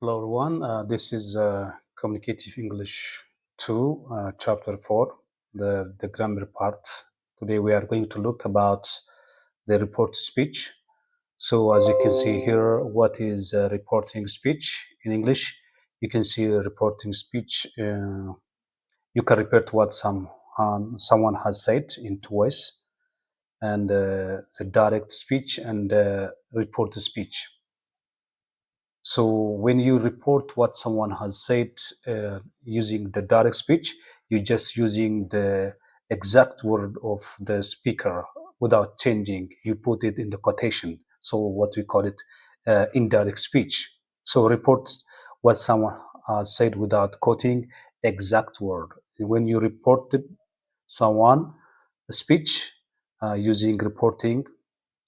Hello everyone, this is Communicative English 2, Chapter 4, the grammar part. Today we are going to look about the report speech. So as you can see here, what is reporting speech in English? You can see reporting speech. You can report what someone has said in two ways, and the direct speech and reported speech. So when you report what someone has said using the direct speech, you're just using the exact word of the speaker without changing. You put it in the quotation. So what we call it indirect speech. So report what someone has said without quoting exact word. When you reported someone a speech using reporting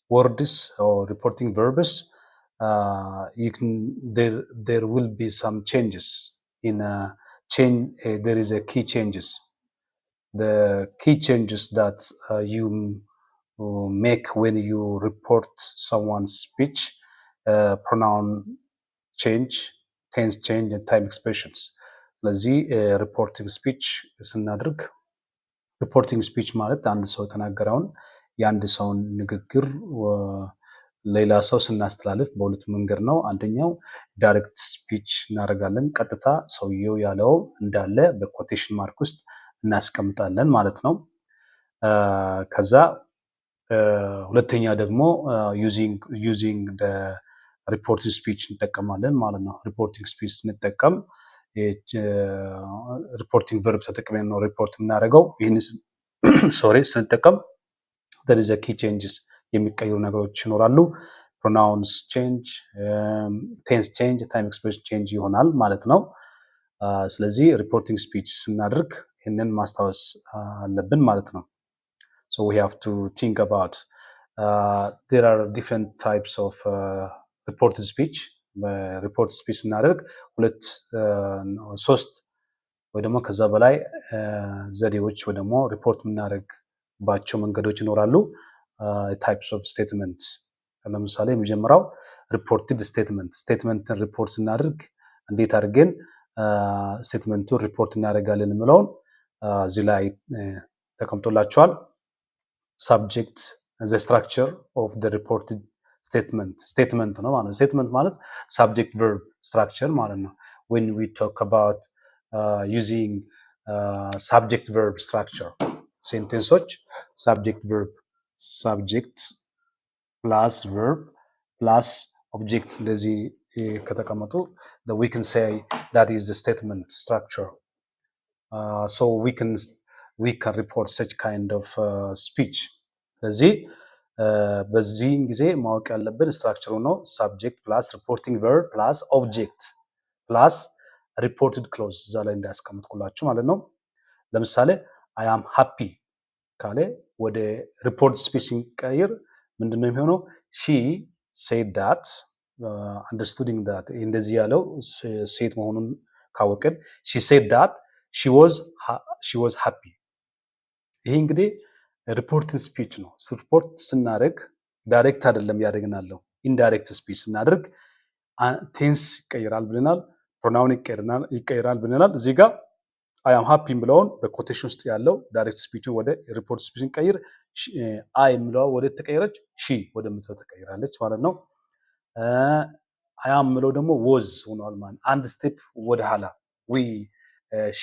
words or reporting verbs, you can there will be some changes in a change. There is a key changes. The key changes that you make when you report someone's speech, pronoun change, tense change, and time expressions. ስለዚህ ሪፖርቲንግ ስፒች ስናደርግ ሪፖርቲንግ ስፒች ማለት አንድ ሰው የተናገረውን የአንድ ሰውን ንግግር ሌላ ሰው ስናስተላልፍ በሁለት መንገድ ነው። አንደኛው ዳይሬክት ስፒች እናደርጋለን። ቀጥታ ሰውየው ያለው እንዳለ በኮቴሽን ማርክ ውስጥ እናስቀምጣለን ማለት ነው። ከዛ ሁለተኛ ደግሞ ዩዚንግ ሪፖርቲንግ ስፒች እንጠቀማለን ማለት ነው። ሪፖርቲንግ ስፒች ስንጠቀም ሪፖርቲንግ ቨርብ ተጠቅመን ነው ሪፖርት የምናደርገው። ይህን ስንጠቀም there is a key changes የሚቀየሩ ነገሮች ይኖራሉ። ፕሮናውንስ ቼንጅ፣ ቴንስ ቼንጅ፣ ታይም ኤክስፕሬሽን ቼንጅ ይሆናል ማለት ነው። ስለዚህ ሪፖርቲንግ ስፒች ስናደርግ ይህንን ማስታወስ አለብን ማለት ነው። So we have to think about there are different types of reported speech. በሪፖርት ስፒች ስናደርግ ሁለት ሶስት ወይ ደግሞ ከዛ በላይ ዘዴዎች ወይ ደግሞ ሪፖርት የምናደርግባቸው መንገዶች ይኖራሉ። ታይፕስ ኦፍ ስቴትመንት ለምሳሌ የመጀመሪያው ሪፖርትድ ስቴትመንት። ስቴትመንትን ሪፖርት ስናደርግ እንዴት አድርገን ስቴትመንቱን ሪፖርት እናደርጋለን የምለውን እዚህ ላይ ተቀምጦላችኋል። ሳብጀክት ዘ ስትራክቸር ኦፍ ዘ ሪፖርትድ ስቴትመንት ነው ማለት ነው። ስቴትመንት ማለት ሳብጀክት ቨርብ ስትራክቸር ማለት ነው። when we talk about using subject verb structure ሴንቴንሶች subject verb subject plus verb plus object እንደዚህ ከተቀመጡ we can say that is the statement structure. So we can report such kind of speech. ስለዚህ በዚህን ጊዜ ማወቅ ያለብን ስትራክቸሩ ነው። subject plus reporting verb plus object plus reported clause እዛ ላይ እንዳያስቀምጥኩላችሁ ማለት ነው። ለምሳሌ I am happy ካለ ወደ ሪፖርት ስፒች ሲቀይር ምንድነው የሚሆነው? she said that understanding that እንደዚህ ያለው ሴት መሆኑን ካወቅን she said that she was happy። ይሄ እንግዲህ ሪፖርት ስፒች ነው። ሪፖርት ስናደርግ ዳይሬክት አይደለም ያደርግናለው፣ ኢንዳይሬክት ስፒች ስናደርግ ቴንስ ይቀየራል ብለናል፣ ፕሮናውን ይቀየራል ብለናል። እዚህ ጋር አይ አም ሃፒ ብለውን በኮቴሽን ውስጥ ያለው ዳይሬክት ስፒችን ወደ ሪፖርት ስፒችን ቀይር። አይ ምለው ወደ ተቀየረች ሺ ወደ ምትለው ተቀይራለች ማለት ነው። አይ አም ምለው ደግሞ ወዝ ሆኗል ማለት አንድ ስቴፕ ወደ ኋላ we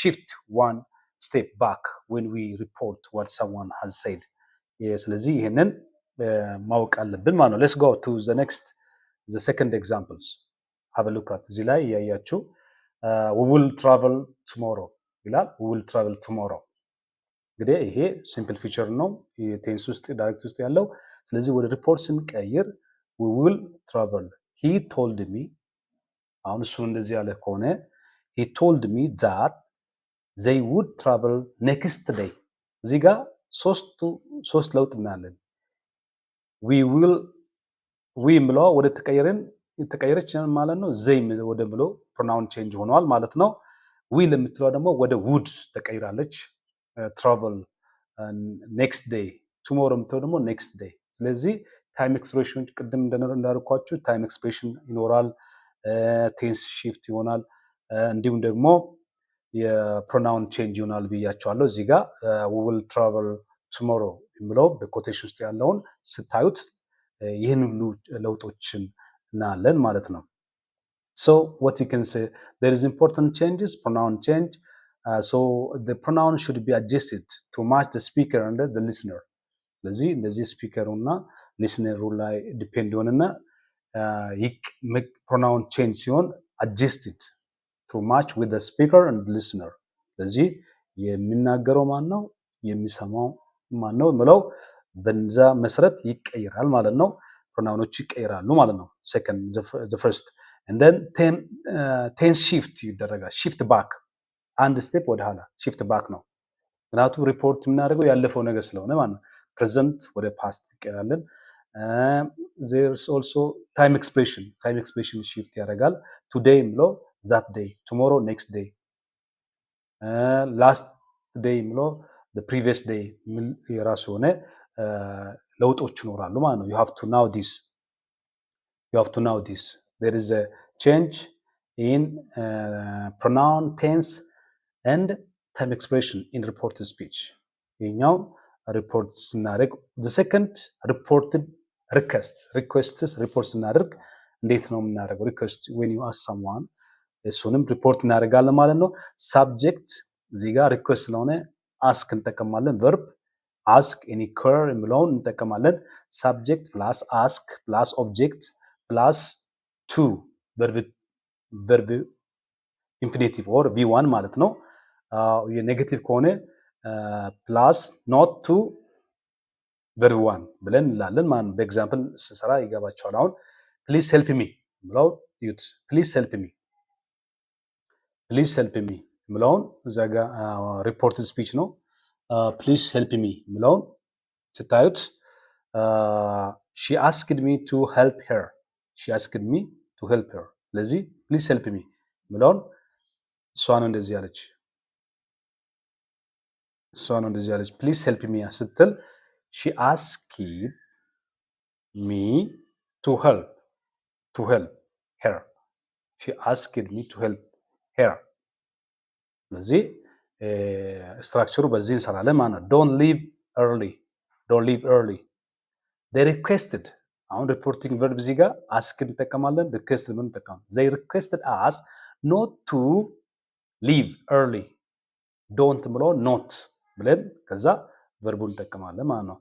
shift one step back when we report what someone has said. ስለዚህ ይሄንን ማወቅ አለብን ማለት ነው። let's go to the second examples. have a look at እዚህ ላይ ያያችሁ we will travel tomorrow ይላል። we will travel tomorrow እንግዲህ ይሄ ሲምፕል ፊቸር ነው ቴንስ ውስጥ ዳይሬክት ውስጥ ያለው። ስለዚህ ወደ ሪፖርት ስንቀይር we will travel he told me አሁን እሱ እንደዚህ ያለ ከሆነ he told me that they would travel next day። እዚህ ጋር ሶስት ለውጥ እናያለን። we ምለው ወደ ተቀየረች ማለት ነው። they ወደ ብሎ ፕሮናውን ቼንጅ ሆኗል ማለት ነው። will የምትለው ደግሞ ወደ would ተቀይራለች። travel next day tomorrow የምትለው ደግሞ next day። ስለዚህ ታይም ኤክስፕሬሽን ቅድም እንዳልኳችሁ ታይም ኤክስፕሬሽን ይኖራል፣ ቴንስ ሺፍት ይሆናል። እንዲሁም ደግሞ የፕሮናውን ቼንጅ ይሆናል ብያቸዋለሁ። እዚህ ጋር we will travel tomorrow የሚለው በኮቴሽን ውስጥ ያለውን ስታዩት ይህን ሁሉ ለውጦችን እናያለን ማለት ነው። So what you can say, there is important changes, pronoun change. So the pronoun should be adjusted to match the speaker and the listener. ስለዚህ እንደዚህ ስፒከሩና ሊስነሩ ላይ ዲፔንድ ይሆንና ፕሮናውን ቼንጅ ሲሆን adjusted to match with the speaker and listener. ስለዚህ የሚናገረው ማን ነው የሚሰማው ማን ነው ብለው በዛ መሰረት ይቀየራል ማለት ነው። ፕሮናውኖቹ ይቀየራሉ ማለት ነው። second the first and then tense shift ይደረጋል። shift back አንድ ስቴፕ ወደ ኋላ shift back ነው። ምክንያቱም ሪፖርት የምናደርገው ያለፈው ነገር ስለሆነ ማለት ነው። ፕሬዘንት ወደ ፓስት ይቀየራለን። there's also time expression shift ያደርጋል። today ብሎ that day, tomorrow next day, last day ብሎ the previous day የራሱ ሆነ ለውጦች ይኖራሉ ማለት ነው። you have to know this there is a change in pronoun, tense and time expression in reported speech. ይሄኛው ሪፖርት ስናደርግ the second reported requests ሪፖርት ስናደርግ እንዴት ነው የምናደርገው? request when you ask someone እሱንም ሪፖርት እናደርጋለን ማለት ነው። ሳብጀክት እዚህ ጋር ሪኩዌስት ስለሆነ አስክ እንጠቀማለን። ቨርብ አስክ ኤኒ ከር የሚለውን እንጠቀማለን። ሳብጀክት ፕላስ አስክ ፕላስ ኦብጀክት ፕላስ ቱ ቨርብ ኢንፊኒቲቭ ኦር ቪ1 ማለት ነው። የኔጌቲቭ ከሆነ ፕላስ ኖት ቱ ቨርብ ዋን ብለን እንላለን ማለት ነው። በኤግዛምፕል ስንሰራ ይገባቸዋል። አሁን ፕሊዝ ሄልፕ ሚ ብለው ዩት ፕሊዝ ሄልፕ ሚ ምለውን እዛ ጋር ሪፖርትድ ስፒች ነው። ፕሊዝ ሄልፕ ሚ ምለውን ስታዩት ሺ አስክድ ሚ ቱ ሄልፕ ሄር ስለዚህ ፕሊዝ ሄልፕ ሚ ምለውን እሷ ነው እንደዚህ ያለች ፕሊዝ ሄልፕ ሚ ስትል ሺ አስክድ ሚ ቱ ሄልፕ ሄር ስለዚህ ስትራክቸሩ በዚህ እንሰራለን ማለት ነው። ዶንት ሊቭ ኤርሊ they requested አሁን ሪፖርቲንግ ቨርብ እዚህ ጋር አስክ እንጠቀማለን። ሪኩዌስት ምን እንጠቀማለን? they requested us not to leave early don't ብሎ not ብለን ከዛ ቨርቡን እንጠቀማለን ማለት ነው።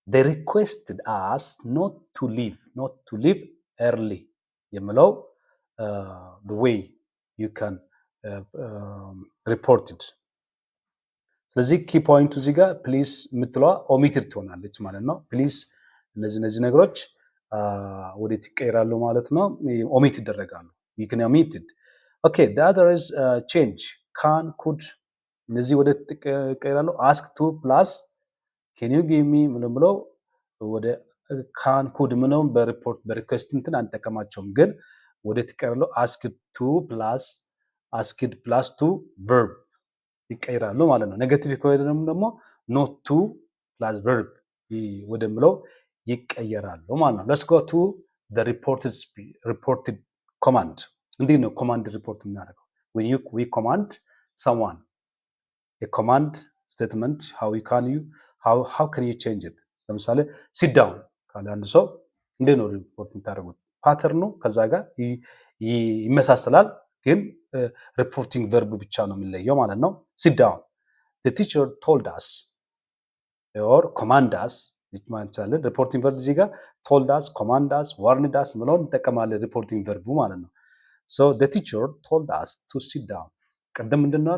they requested us not to leave early የሚለው the way you can report it። ስለዚህ ኪ ፖይንቱ እዚህ ጋር ፕሊዝ የምትለዋ ኦሚትድ ትሆናለች ማለት ነው። ፕሊዝ እነዚህ ነገሮች ወዴት ይቀይራሉ ማለት ነው? ኦሚት ይደረጋሉ። you can omit it. okay the other is change can could እነዚህ ወደ ይቀይራሉ። ask to plus can you give me ምን ብለው ወደ can could ምንም በሪኩዌስት እንትን አንጠቀማቸውም፣ ግን ወደ ይቀይራሉ። asked plus to verb ይቀይራሉ ማለት ነው። ኔጌቲቭ ከሆነ ደግሞ not to plus verb ወደምለው ይቀየራሉ ማለት ነው። let's go to the reported command። እንዴት ነው ኮማንድ ሪፖርት የምናደርገው? when we command someone a command statement how can you change it? ለምሳሌ sit down ካለ አንድ ሰው እንዴት ነው ሪፖርት የምታደርጉት? ፓተርኑ ከዛ ጋር ይመሳሰላል፣ ግን ሪፖርቲንግ ቨርብ ብቻ ነው የሚለየው ማለት ነው። sit down the teacher told us or command us ይችላል። ሪፖርቲንግ ቨርብ እዚህ ጋር told us command us warned us ምለውን እንጠቀማለን ሪፖርቲንግ ቨርቡ ማለት ነው። so the teacher told us to sit down ቀደም ምንድነው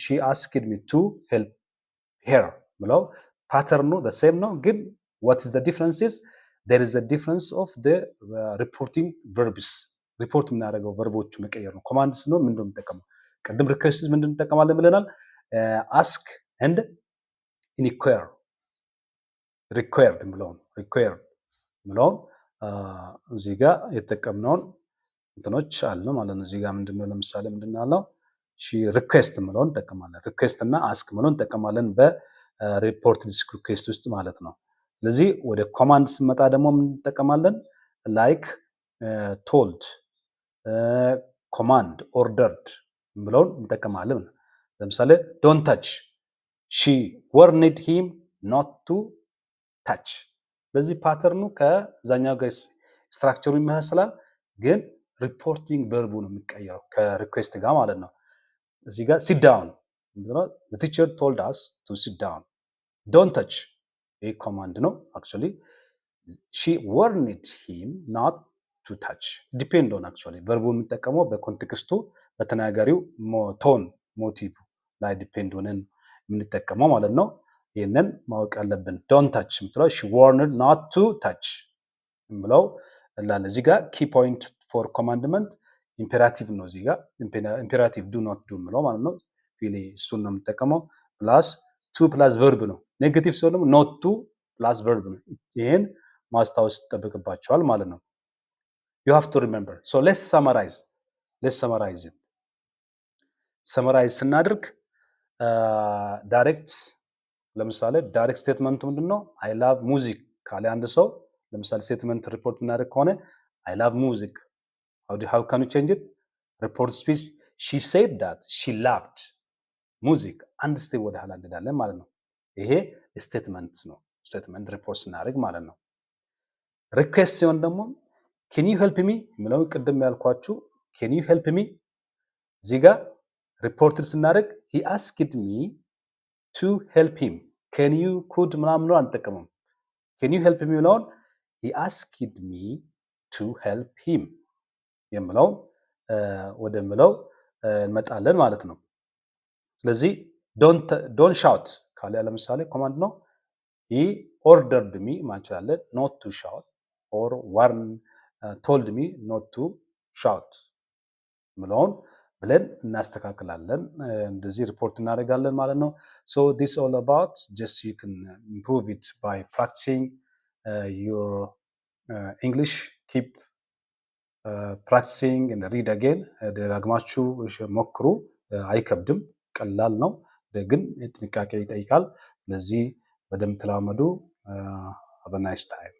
she asked me to help her ምለው ፓተርኑ the same ነው፣ ግን what is the difference is there is a difference of the reporting verbs ሪፖርት የምናደርገው ቨርቦቹ መቀየር ነው። ኮማንድስ ነው ምንድነው የምንጠቀመው? ቀደም ሪኩዌስት ምንድነው እንጠቀማለን ብለናል? ask and inquire required ምለውን እዚህ ጋር የተጠቀምነውን እንትኖች አለ ማለት ነው። እዚህ ጋር ምንድነው ለምሳሌ ምንድነው ያለው? ሪኩዌስት ምለውን እንጠቀማለን። ሪኩዌስት እና አስክ ምለውን እንጠቀማለን በሪፖርት ሪኩዌስት ውስጥ ማለት ነው። ስለዚህ ወደ ኮማንድ ስመጣ ደግሞ ምን እንጠቀማለን? ላይክ ቶልድ ኮማንድ ኦርደርድ ብለውን እንጠቀማለን። ለምሳሌ ዶንት ታች ሺ ወርንድ ሂም ኖት ቱ ታች። ለዚህ ፓተርኑ ከዛኛው ጋር ስትራክቸሩ ይመሳሰላል፣ ግን ሪፖርቲንግ ቨርቡ ነው የሚቀየረው ከሪኩዌስት ጋር ማለት ነው። እዚህ ጋር ሲት ዳውን the teacher told us to sit down. don't touch ይህ ኮማንድ ነው። actually she warned him not to touch. depend on actually ቨርቡ የሚጠቀመው በኮንቴክስቱ በተናጋሪው ቶን ሞቲቭ ላይ ዲፔንድ ሆነን የምንጠቀመው ማለት ነው። ይህንን ማወቅ ያለብን don't touch የምትለው she warned not to touch ብለው እላለ። እዚህ ጋር key point for commandment ኢምፔራቲቭ ነው። እዚህ ጋር ኢምፔራቲቭ do not do ብለው ማለት ነው። ፊሊ እሱን ነው የምጠቀመው። ፕላስ ቱ ፕላስ ቨርብ ነው። ኔጌቲቭ ሲሆን ደግሞ not to ፕላስ ቨርብ ነው። ይሄን ማስታወስ ይጠበቅባቸዋል ማለት ነው። you have to remember. so let's summarize it. summarize ስናድርግ ዳይሬክት ለምሳሌ ዳይሬክት ስቴትመንቱ ምንድነው? I love music ካለ አንድ ሰው ለምሳሌ ስቴትመንት ሪፖርት እናደርግ ከሆነ I love music. how can you change it? report speech she said that she loved music. አንድ ስቴፕ ወደ ኋላ እንሄዳለን ማለት ነው። ይሄ ስቴትመንት ነው። ስቴትመንት ሪፖርት ስናደርግ ማለት ነው። ሪኩዌስት ሲሆን ደግሞ can you help me ምለው ቅድም ያልኳችሁ can you help me እዚህ ጋር ሪፖርት ስናደርግ he asked me to help him. can you could ምናምን ነው አንጠቀምም። can you help me ምለውን he asked me to help him የምለው ወደ ምለው እንመጣለን ማለት ነው። ስለዚህ don't shout ካለ ለምሳሌ ኮማንድ ነው። he ordered me ማንችላለን not to shout or told me not to shout ምለውን ብለን እናስተካክላለን። እንደዚህ ሪፖርት እናደርጋለን ማለት ነው። so this all about just you can improve it by practicing your English. keep practicing and read again. ደጋግማችሁ ሞክሩ። አይከብድም፣ ቀላል ነው፣ ግን ጥንቃቄ ይጠይቃል። ስለዚህ በደንብ ተለማመዱ። have a nice time.